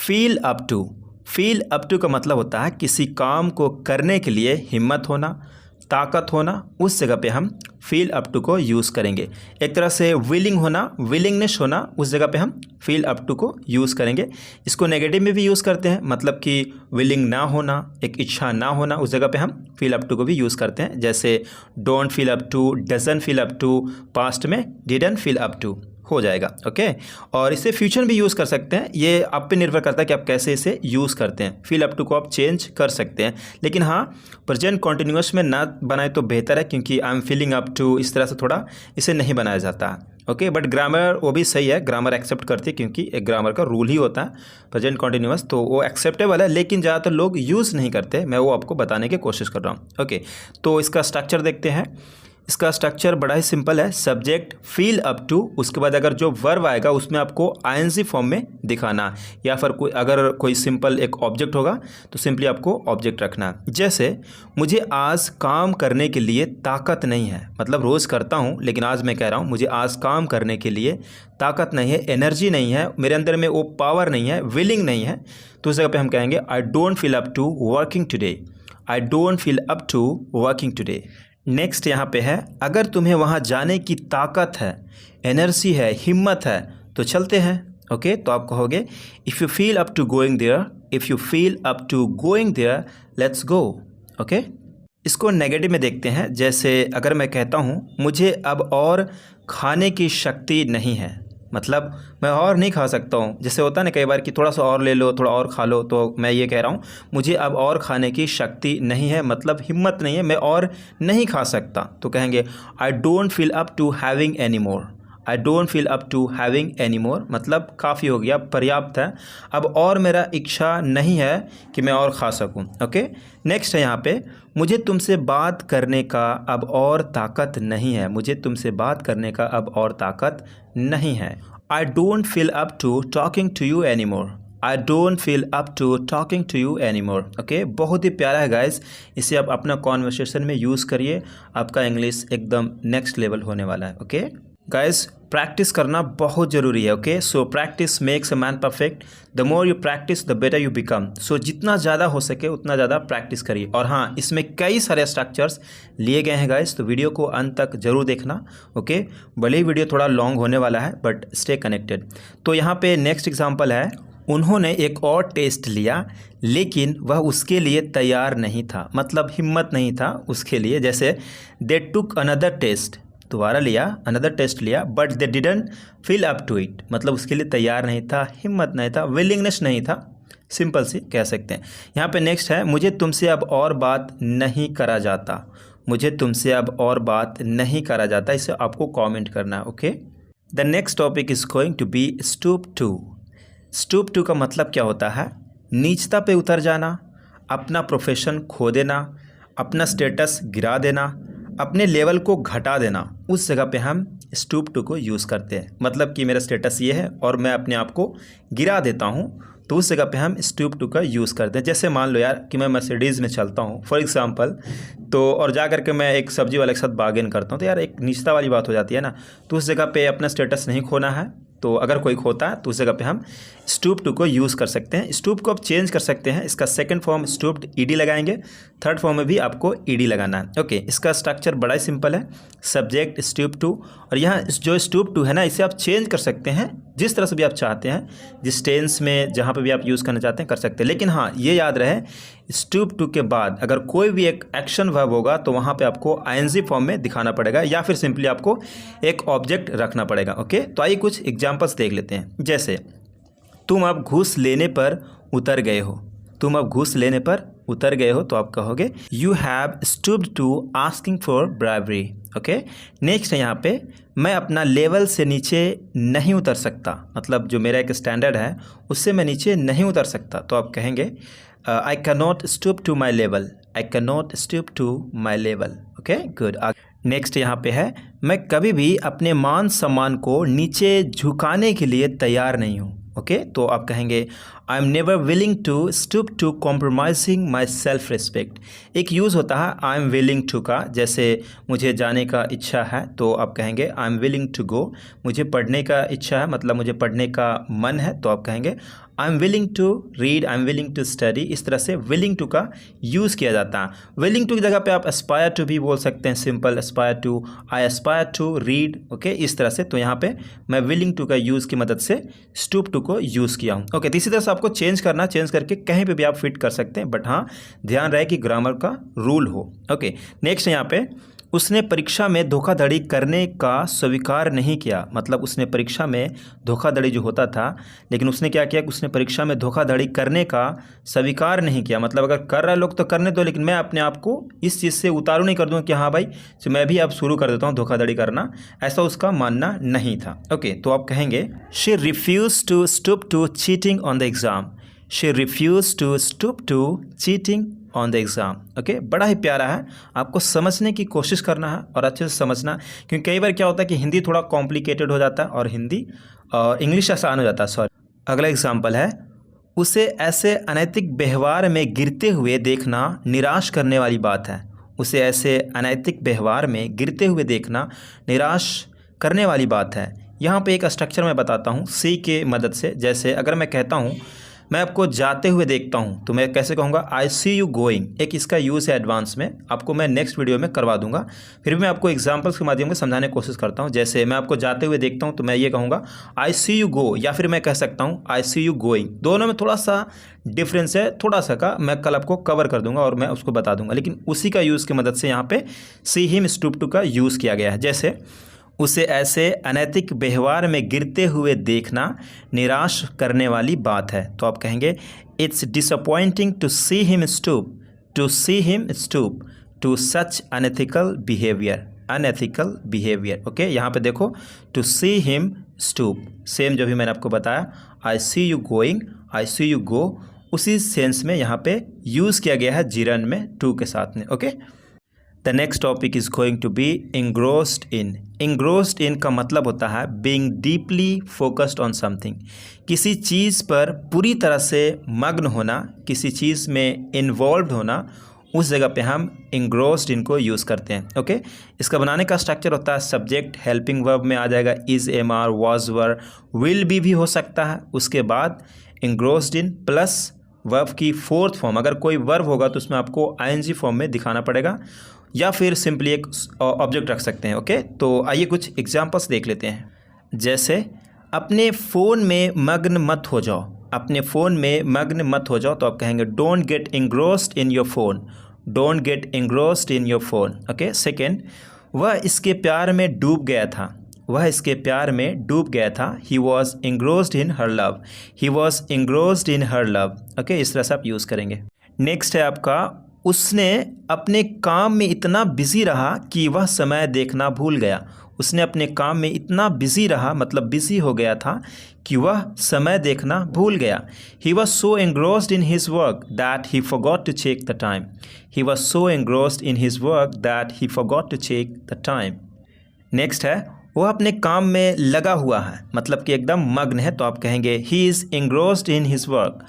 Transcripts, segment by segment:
Feel up to का मतलब होता है किसी काम को करने के लिए हिम्मत होना, ताकत होना। उस जगह पे हम फील अप टू को यूज़ करेंगे। एक तरह से विलिंग होना, विलिंगनेस होना, उस जगह पे हम फील अप टू को यूज़ करेंगे। इसको नेगेटिव में भी यूज़ करते हैं, मतलब कि विलिंग ना होना, एक इच्छा ना होना, उस जगह पे हम फील अप टू को भी यूज़ करते हैं। जैसे don't feel up to, doesn't feel up to, past में डिडंट फील अप टू हो जाएगा। ओके, और इसे फ्यूचर में भी यूज़ कर सकते हैं। ये आप पे निर्भर करता है कि आप कैसे इसे यूज़ करते हैं। फील अप टू को आप चेंज कर सकते हैं, लेकिन हाँ, प्रेजेंट कॉन्टिन्यूअस में ना बनाए तो बेहतर है, क्योंकि I am feeling up to इस तरह से थोड़ा इसे नहीं बनाया जाता है। ओके, बट ग्रामर वो भी सही है, ग्रामर एक्सेप्ट करती है, क्योंकि एक ग्रामर का रूल ही होता है प्रेजेंट कॉन्टिन्यूअस, तो वो एक्सेप्टेबल है, लेकिन ज़्यादातर लोग यूज़ नहीं करते। मैं वो आपको बताने की कोशिश कर रहा हूँ। ओके, तो इसका स्ट्रक्चर देखते हैं। इसका स्ट्रक्चर बड़ा ही सिंपल है। सब्जेक्ट फील अप टू, उसके बाद अगर जो वर्ब आएगा उसमें आपको आईएनजी फॉर्म में दिखाना, या फिर अगर कोई सिंपल एक ऑब्जेक्ट होगा तो सिंपली आपको ऑब्जेक्ट रखना। जैसे मुझे आज काम करने के लिए ताकत नहीं है, मतलब रोज़ करता हूँ लेकिन आज मैं कह रहा हूँ मुझे आज काम करने के लिए ताकत नहीं है, एनर्जी नहीं है, मेरे अंदर में वो पावर नहीं है, विलिंग नहीं है। तो उस जगह पे हम कहेंगे I don't feel up to working today. I don't feel up to working today. Next यहाँ पे है, अगर तुम्हें वहाँ जाने की ताकत है, एनर्जी है, हिम्मत है तो चलते हैं। ओके, तो आप कहोगे if you feel up to going there, if you feel up to going there, let's go. Okay, इसको नेगेटिव में देखते हैं। जैसे अगर मैं कहता हूँ मुझे अब और खाने की शक्ति नहीं है, मतलब मैं और नहीं खा सकता हूँ। जैसे होता है ना कई बार कि थोड़ा सा और ले लो, थोड़ा और खा लो, तो मैं ये कह रहा हूँ मुझे अब और खाने की शक्ति नहीं है, मतलब हिम्मत नहीं है, मैं और नहीं खा सकता। तो कहेंगे I don't feel up to having any more. I don't feel up to having any more, मतलब काफ़ी हो गया, पर्याप्त है, अब और मेरा इच्छा नहीं है कि मैं और खा सकूं। ओके, नेक्स्ट है यहाँ पे, मुझे तुमसे बात करने का अब और ताकत नहीं है। मुझे तुमसे बात करने का अब और ताकत नहीं है। I don't feel up to talking to you any more. I don't feel up to talking to you any more. Okay, बहुत ही प्यारा है गाइस, इसे आप अपना कॉन्वर्सेशन में यूज़ करिए, आपका इंग्लिश एकदम नेक्स्ट लेवल होने वाला है। ओके गाइस, प्रैक्टिस करना बहुत ज़रूरी है। Okay, so practice makes a man perfect. The more you practice the better you become. So जितना ज़्यादा हो सके उतना ज़्यादा प्रैक्टिस करिए। और हाँ, इसमें कई सारे स्ट्रक्चर्स लिए गए हैं गाइस, तो वीडियो को अंत तक जरूर देखना। ओके, भले ही वीडियो थोड़ा लॉन्ग होने वाला है, बट स्टे कनेक्टेड। तो यहाँ पे नेक्स्ट एग्जाम्पल है, उन्होंने एक और टेस्ट लिया लेकिन वह उसके लिए तैयार नहीं था, मतलब हिम्मत नहीं था उसके लिए। जैसे दे टुक अनदर टेस्ट, दोबारा लिया, अनदर टेस्ट लिया, but they didn't feel up to it, मतलब उसके लिए तैयार नहीं था, हिम्मत नहीं था, विलिंगनेस नहीं था, सिंपल सी कह सकते हैं। यहाँ पे नेक्स्ट है, मुझे तुमसे अब और बात नहीं करा जाता। मुझे तुमसे अब और बात नहीं करा जाता, इसे आपको कमेंट करना है। Okay, the next topic is going to be stoop to. Stoop to का मतलब क्या होता है? नीचता पे उतर जाना, अपना प्रोफेशन खो देना, अपना स्टेटस गिरा देना, अपने लेवल को घटा देना। उस जगह पे हम स्टूप टू को यूज़ करते हैं, मतलब कि मेरा स्टेटस ये है और मैं अपने आप को गिरा देता हूँ, तो उस जगह पे हम स्टूप टू का यूज़ करते हैं। जैसे मान लो यार कि मैं मर्सिडीज़ में चलता हूँ फॉर एग्जांपल, तो और जा करके मैं एक सब्जी वाले के साथ बार्गेन करता हूँ, तो यार एक नीचता वाली बात हो जाती है ना। तो उस जगह पे अपना स्टेटस नहीं खोना है, तो अगर कोई खोता है तो उस जगह पे हम स्टूप टू को यूज़ कर सकते हैं। स्टूप को आप चेंज कर सकते हैं, इसका सेकंड फॉर्म स्टूप्ड ईडी लगाएंगे, थर्ड फॉर्म में भी आपको ईडी लगाना है। ओके, इसका स्ट्रक्चर बड़ा ही सिंपल है, सब्जेक्ट स्टूप टू, और यहाँ जो स्टूप टू है ना, इसे आप चेंज कर सकते हैं जिस तरह से भी आप चाहते हैं, जिस टेंस में जहाँ पे भी आप यूज़ करना चाहते हैं कर सकते हैं। लेकिन हाँ, ये याद रहे स्टूप टू के बाद अगर कोई भी एक एक्शन वर्ब होगा तो वहाँ पे आपको आईएनजी फॉर्म में दिखाना पड़ेगा, या फिर सिंपली आपको एक ऑब्जेक्ट रखना पड़ेगा। ओके, तो आइए कुछ एग्जांपल्स देख लेते हैं। जैसे तुम अब घूस लेने पर उतर गए हो। तुम अब घूस लेने पर उतर गए हो, तो आप कहोगे you have stooped to asking for bribery. Okay, next है यहाँ पे, मैं अपना लेवल से नीचे नहीं उतर सकता, मतलब जो मेरा एक स्टैंडर्ड है उससे मैं नीचे नहीं उतर सकता, तो आप कहेंगे I can not stoop to my level. I can not stoop to my level. Okay, good. Next यहाँ पे है, मैं कभी भी अपने मान सम्मान को नीचे झुकाने के लिए तैयार नहीं हूँ। ओके, तो आप कहेंगे I am never willing to stoop to compromising my self respect. एक यूज़ होता है आई एम विलिंग टू का, जैसे मुझे जाने का इच्छा है तो आप कहेंगे I am willing to go. मुझे पढ़ने का इच्छा है, मतलब मुझे पढ़ने का मन है, तो आप कहेंगे I am willing to read, I am willing to study, इस तरह से विलिंग टू का यूज़ किया जाता है। विलिंग टू की जगह पे आप एस्पायर टू भी बोल सकते हैं, simple aspire to, I aspire to read, okay, इस तरह से। तो यहाँ पे मैं विलिंग टू का यूज़ की मदद से स्टूप टू को यूज़ किया हूँ, ओके। तो इसी तरह से आपको चेंज करना, चेंज करके कहीं पर भी आप फिट कर सकते हैं, बट हाँ ध्यान रहे कि ग्रामर का रूल हो, ओके। नेक्स्ट यहाँ पे उसने परीक्षा में धोखाधड़ी करने का स्वीकार नहीं किया, मतलब उसने परीक्षा में धोखाधड़ी जो होता था, लेकिन उसने क्या किया कि उसने परीक्षा में धोखाधड़ी करने का स्वीकार नहीं किया। मतलब अगर कर रहे लोग तो करने दो, लेकिन मैं अपने आप को इस चीज़ से उतारू नहीं कर दूँ कि हाँ भाई तो मैं भी अब शुरू कर देता हूँ धोखाधड़ी करना, ऐसा उसका मानना नहीं था, ओके। तो आप कहेंगे she refuse to stoop to cheating on the exam, she refuse to stoop to cheating on the exam, okay. बड़ा ही प्यारा है, आपको समझने की कोशिश करना है और अच्छे से समझना, क्योंकि कई बार क्या होता है कि हिंदी थोड़ा कॉम्प्लिकेटेड हो जाता है और हिंदी और इंग्लिश आसान हो जाता है, सॉरी। अगला एग्जाम्पल है, उसे ऐसे अनैतिक व्यवहार में गिरते हुए देखना निराश करने वाली बात है। उसे ऐसे अनैतिक व्यवहार में गिरते हुए देखना निराश करने वाली बात है। यहाँ पे एक स्ट्रक्चर मैं बताता हूँ सी के मदद से। जैसे अगर मैं कहता हूँ मैं आपको जाते हुए देखता हूँ, तो मैं कैसे कहूँगा, आई सी यू गोइंग। एक इसका यूज़ है एडवांस में, आपको मैं नेक्स्ट वीडियो में करवा दूंगा। फिर भी मैं आपको एग्जांपल्स के माध्यम से समझाने की कोशिश करता हूँ। जैसे मैं आपको जाते हुए देखता हूँ तो मैं ये कहूँगा आई सी यू गो, या फिर मैं कह सकता हूँ आई सी यू गोइंग। दोनों में थोड़ा सा डिफरेंस है, थोड़ा सा का मैं कल आपको कवर कर दूंगा और मैं उसको बता दूंगा, लेकिन उसी का यूज़ की मदद से यहाँ पे सी हिम स्टूप टू का यूज़ किया गया है। जैसे उसे ऐसे अनैतिक व्यवहार में गिरते हुए देखना निराश करने वाली बात है। तो आप कहेंगे it's disappointing to see him stoop, to see him stoop to such unethical behaviour, unethical behaviour, okay. यहाँ पे देखो to see him stoop, same जो भी मैंने आपको बताया, I see you going, I see you go, उसी सेंस में यहाँ पे यूज़ किया गया है जिरन में टू के साथ में, okay. The next topic is going to be engrossed in. Engrossed in का मतलब होता है being deeply focused on something, किसी चीज़ पर पूरी तरह से मग्न होना, किसी चीज़ में इन्वॉल्व होना, उस जगह पे हम इंग्रोस्ड इन को यूज़ करते हैं, ओके। इसका बनाने का स्ट्रक्चर होता है सब्जेक्ट हेल्पिंग वर्ब में आ जाएगा is, am are, was were, will be भी हो सकता है। उसके बाद इंग्रोस्ड इन प्लस वर्ब की फोर्थ फॉर्म, अगर कोई वर्ब होगा तो उसमें आपको आईएनजी फॉर्म में दिखाना पड़ेगा, या फिर सिंपली एक ऑब्जेक्ट रख सकते हैं, ओके। तो आइए कुछ एग्जांपल्स देख लेते हैं। जैसे अपने फ़ोन में मग्न मत हो जाओ, अपने फ़ोन में मग्न मत हो जाओ, तो आप कहेंगे don't get engrossed in your phone, don't get engrossed in your phone, okay. Second, वह इसके प्यार में डूब गया था, वह इसके प्यार में डूब गया था, he was engrossed in her love, he was engrossed in her love, okay. इस तरह से आप यूज़ करेंगे। नेक्स्ट है आपका, उसने अपने काम में इतना बिजी रहा कि वह समय देखना भूल गया। उसने अपने काम में इतना बिजी रहा, मतलब बिजी हो गया था कि वह समय देखना भूल गया। He was so engrossed in his work that he forgot to check the time, he was so engrossed in his work that he forgot to check the time. Next है, वह अपने काम में लगा हुआ है, मतलब कि एकदम मग्न है, तो आप कहेंगे he is engrossed in his work,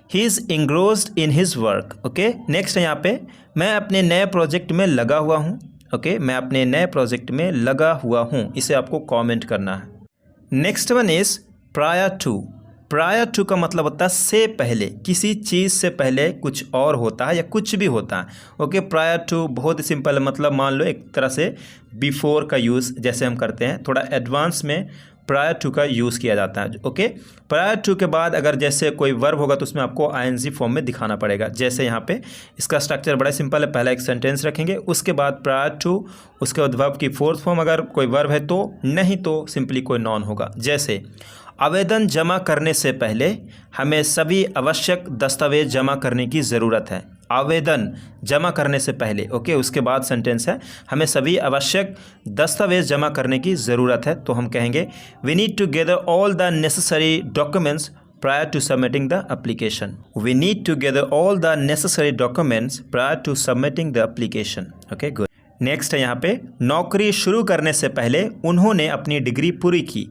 he is engrossed in his work, okay. Next है यहाँ पे, मैं अपने नए प्रोजेक्ट में लगा हुआ हूँ, ओके, मैं अपने नए प्रोजेक्ट में लगा हुआ हूँ, इसे आपको कमेंट करना है। Next one is prior to. Prior to का मतलब होता है से पहले, किसी चीज़ से पहले कुछ और होता है या कुछ भी होता है, ओके। प्रायर टू बहुत ही सिंपल है, मतलब मान लो एक तरह से बिफोर का यूज़ जैसे हम करते हैं, थोड़ा एडवांस में प्रायर टू का यूज़ किया जाता है, ओके। प्रायर टू के बाद अगर जैसे कोई वर्ब होगा तो उसमें आपको आईएनजी फॉर्म में दिखाना पड़ेगा। जैसे यहाँ पे इसका स्ट्रक्चर बड़ा सिंपल है, पहला एक सेंटेंस रखेंगे, उसके बाद प्रायर टू, उसके बाद वर्ब की फोर्थ फॉर्म, अगर कोई वर्ब है तो, नहीं तो सिंपली कोई नॉन होगा। जैसे आवेदन जमा करने से पहले हमें सभी आवश्यक दस्तावेज जमा करने की ज़रूरत है। आवेदन जमा करने से पहले, ओके। उसके बाद सेंटेंस है हमें सभी आवश्यक दस्तावेज जमा करने की ज़रूरत है, तो हम कहेंगे we need to gather all the necessary documents prior to submitting the application. We need to gather all the necessary documents prior to submitting the application. Okay, good. Next है यहाँ पे, नौकरी शुरू करने से पहले उन्होंने अपनी डिग्री पूरी की।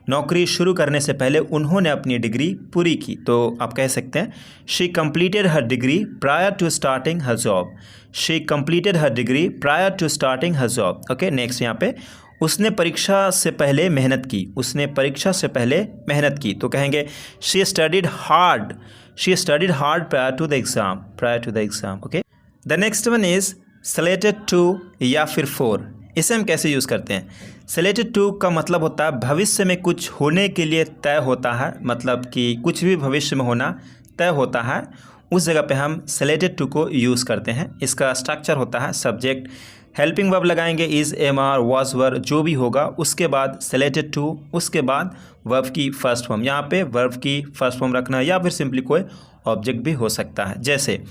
नौकरी शुरू करने से पहले उन्होंने अपनी डिग्री पूरी की, तो आप कह सकते हैं she completed her degree prior to starting her job, she completed her degree prior to starting her job, okay. Next यहाँ पे, उसने परीक्षा से पहले मेहनत की, उसने परीक्षा से पहले मेहनत की, तो कहेंगे she studied hard, she studied hard prior to the exam, prior to the exam. Okay, the next one is slated to या फिर फॉर। इसे हम कैसे यूज़ करते हैं? स्लेटेड टू का मतलब होता है भविष्य में कुछ होने के लिए तय होता है, मतलब कि कुछ भी भविष्य में होना तय होता है, उस जगह पे हम स्लेटेड टू को यूज़ करते हैं। इसका स्ट्रक्चर होता है सब्जेक्ट, हेल्पिंग वर्ब लगाएंगे is, am are, was were, जो भी होगा, उसके बाद स्लेटेड टू, उसके बाद वर्ब की फर्स्ट फॉर्म। यहाँ पे वर्ब की फर्स्ट फॉर्म रखना या फिर सिंपली कोई ऑब्जेक्ट भी हो सकता है। जैसे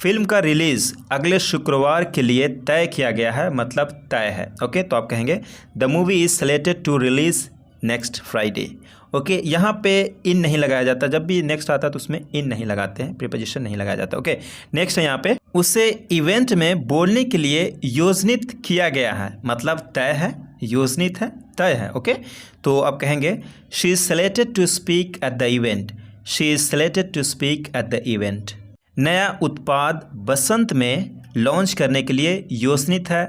फिल्म का रिलीज़ अगले शुक्रवार के लिए तय किया गया है, मतलब तय है। ओके, तो आप कहेंगे the movie is slated to release next Friday. Okay, यहाँ पे इन नहीं लगाया जाता, जब भी नेक्स्ट आता है तो उसमें इन नहीं लगाते हैं, प्रीपोजिशन नहीं लगाया जाता। ओके, नेक्स्ट है यहाँ पे उसे इवेंट में बोलने के लिए योजनित किया गया है, मतलब तय है, योजनित है, तय है। ओके, तो आप कहेंगे she is selected to speak at the event, she is selected to speak at the event. नया उत्पाद बसंत में लॉन्च करने के लिए योजनित है,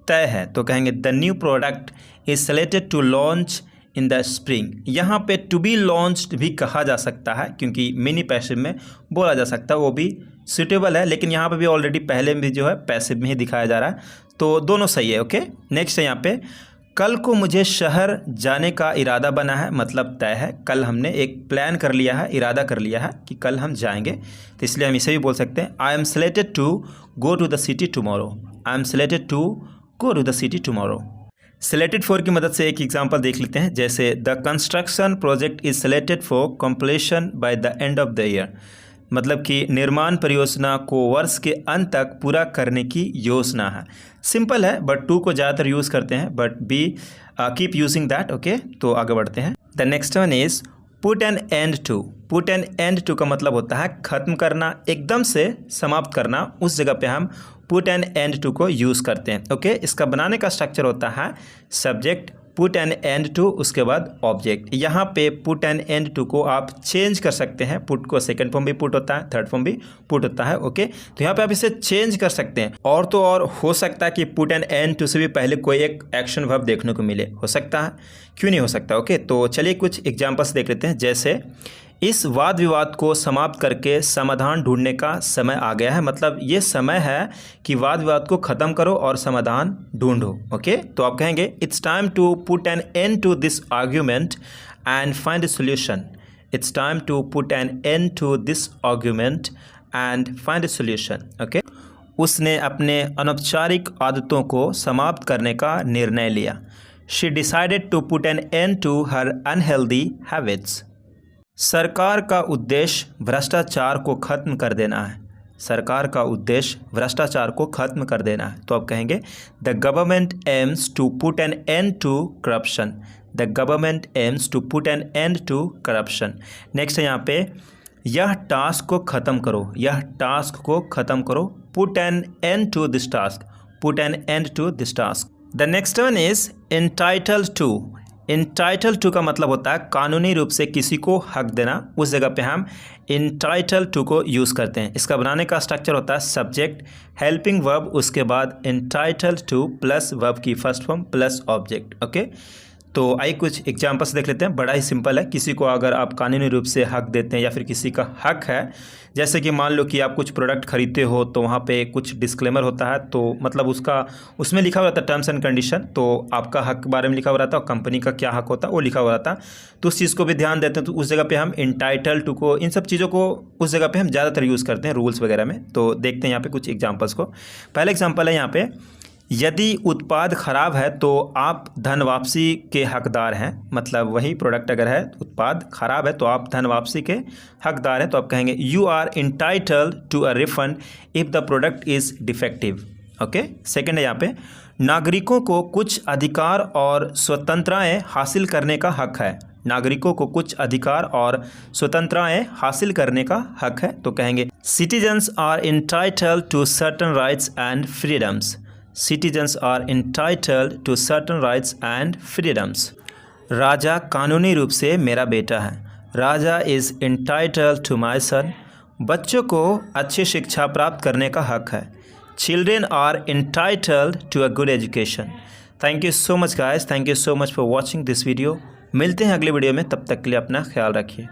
तय है, तो कहेंगे the new product is selected to launch in the spring. यहाँ पे टू बी लॉन्च्ड भी कहा जा सकता है, क्योंकि मिनी पैसिव में बोला जा सकता है, वो भी सूटेबल है, लेकिन यहाँ पे भी ऑलरेडी पहले में भी जो है पैसिव में ही दिखाया जा रहा है, तो दोनों सही है। ओके, नेक्स्ट है यहाँ पे कल को मुझे शहर जाने का इरादा बना है, मतलब तय है, कल हमने एक प्लान कर लिया है, इरादा कर लिया है कि कल हम जाएंगे, तो इसलिए हम इसे भी बोल सकते हैं I am selected to go to the city tomorrow, I am selected to go to the city tomorrow. Selected for की मदद से एक एग्जांपल देख लेते हैं, जैसे the construction project is selected for completion by the end of the year, मतलब कि निर्माण परियोजना को वर्ष के अंत तक पूरा करने की योजना है। सिंपल है, बट टू को ज़्यादातर यूज़ करते हैं, but be keep using that. Okay, तो आगे बढ़ते हैं। The next one is put an end to. Put an end to का मतलब होता है ख़त्म करना, एकदम से समाप्त करना, उस जगह पे हम पुट एन एंड टू को यूज़ करते हैं। ओके, इसका बनाने का स्ट्रक्चर होता है subject, put an end to, उसके बाद ऑब्जेक्ट। यहाँ पे पुट एन एंड टू को आप चेंज कर सकते हैं, पुट को सेकंड फॉर्म भी पुट होता है, थर्ड फॉर्म भी पुट होता है। ओके, तो यहाँ पे आप इसे चेंज कर सकते हैं, और तो और हो सकता है कि पुट एन एंड टू से भी पहले कोई एक एक्शन वर्ब देखने को मिले, हो सकता है, क्यों नहीं हो सकता। ओके, तो चलिए कुछ एग्जाम्पल्स देख लेते हैं, जैसे इस वाद विवाद को समाप्त करके समाधान ढूंढने का समय आ गया है, मतलब ये समय है कि वाद विवाद को ख़त्म करो और समाधान ढूंढो। ओके, तो आप कहेंगे it's time to put an end to this argument and find a solution. It's time to put an end to this argument and find a solution. Okay, उसने अपने अनौपचारिक आदतों को समाप्त करने का निर्णय लिया। She decided to put an end to her unhealthy habits. सरकार का उद्देश्य भ्रष्टाचार को ख़त्म कर देना है। सरकार का उद्देश्य भ्रष्टाचार को ख़त्म कर देना है, तो आप कहेंगे the government aims to put an end to corruption. The government aims to put an end to corruption. Next है यहाँ पे यह टास्क को ख़त्म करो, यह टास्क को ख़त्म करो, put an end to this task, put an end to this task. The next one is entitled to. Entitle to का मतलब होता है कानूनी रूप से किसी को हक देना, उस जगह पे हम इंटाइटल टू को यूज़ करते हैं। इसका बनाने का स्ट्रक्चर होता है सब्जेक्ट, हेल्पिंग वर्ब, उसके बाद इंटाइटल टू प्लस वर्ब की first form plus object. Okay, तो आइए कुछ एग्जांपल्स देख लेते हैं। बड़ा ही सिंपल है, किसी को अगर आप कानूनी रूप से हक देते हैं या फिर किसी का हक है, जैसे कि मान लो कि आप कुछ प्रोडक्ट खरीदते हो तो वहाँ पे कुछ डिस्क्लेमर होता है, तो मतलब उसमें लिखा हुआ रहता है टर्म्स एंड कंडीशन, तो आपका हक के बारे में लिखा हुआ रहता है और कंपनी का क्या हक होता है वो लिखा हुआ रहता है, तो उस चीज़ को भी ध्यान देते हैं। तो उस जगह पे हम इंटाइटल टू को, इन सब चीज़ों को उस जगह पे हम ज़्यादातर यूज़ करते हैं रूल्स वगैरह में। तो देखते हैं यहाँ पे कुछ एग्जाम्पल्स को। पहला एग्जाम्पल है यहाँ पे यदि उत्पाद ख़राब है तो आप धन वापसी के हकदार हैं, मतलब वही प्रोडक्ट अगर है, उत्पाद ख़राब है तो आप धन वापसी के हकदार हैं, तो आप कहेंगे you are entitled to a refund if the product is defective. Okay, second है यहाँ पे नागरिकों को कुछ अधिकार और स्वतंत्रताएँ हासिल करने का हक है। नागरिकों को कुछ अधिकार और स्वतंत्रताएँ हासिल करने का हक है, तो कहेंगे citizens are entitled to certain rights and freedoms. Citizens are entitled to certain rights and freedoms. Raja कानूनी रूप से मेरा बेटा है। Raja is entitled to my son. बच्चों को अच्छी शिक्षा प्राप्त करने का हक है। Children are entitled to a good education. Thank you so much guys, thank you so much for watching this video. मिलते हैं अगले वीडियो में, तब तक के लिए अपना ख्याल रखिए।